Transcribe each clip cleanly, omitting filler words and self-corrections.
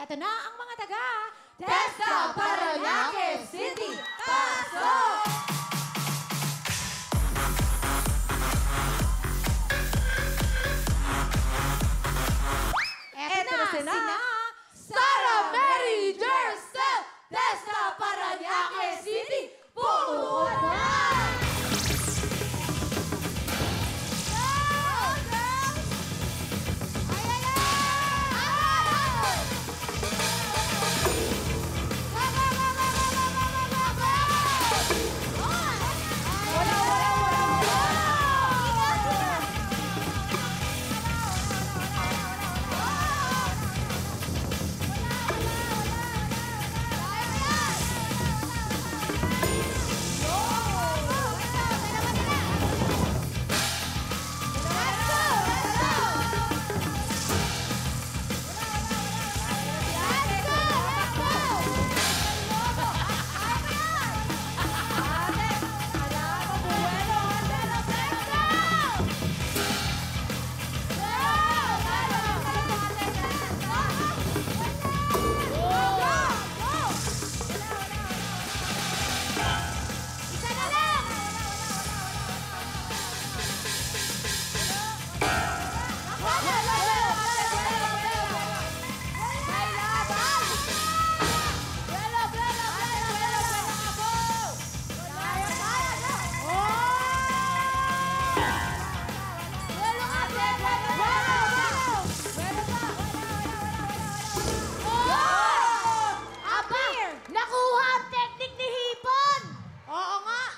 eto na ang mga taga Testa Parañaque City. Pasok! Eto na sina Sara Mary Jersel, Testa Parañaque City. Puluhan na!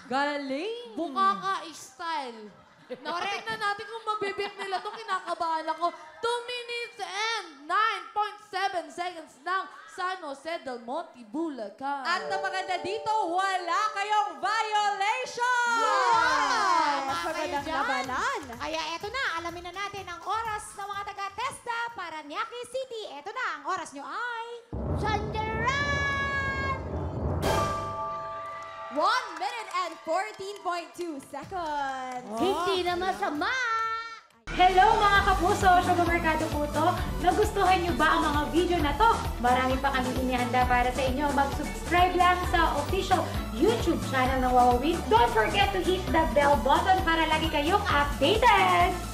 Galing! Bukaka-style. Tingnan natin kung mabibit nila ito. Kinakabahan ako. 2 minutes and 9.7 seconds ng San Jose del Monte, Bulacan. At ang maganda dito, wala kayong violation! Mas magandang labanan. Kaya eto na, alamin na natin ang oras ng mga taga-Testa Parañaque City. Eto na, ang oras nyo ay... Sandaran! 1 minute and 14.2 seconds. Hindi na masama! Hello mga kapuso! Sugar Mercado po to. Nagustuhan niyo ba ang mga video na to? Marami pa kami inihanda para sa inyo. Mag-subscribe lang sa official YouTube channel ng Wowowin. Don't forget to hit the bell button para lagi kayong updated!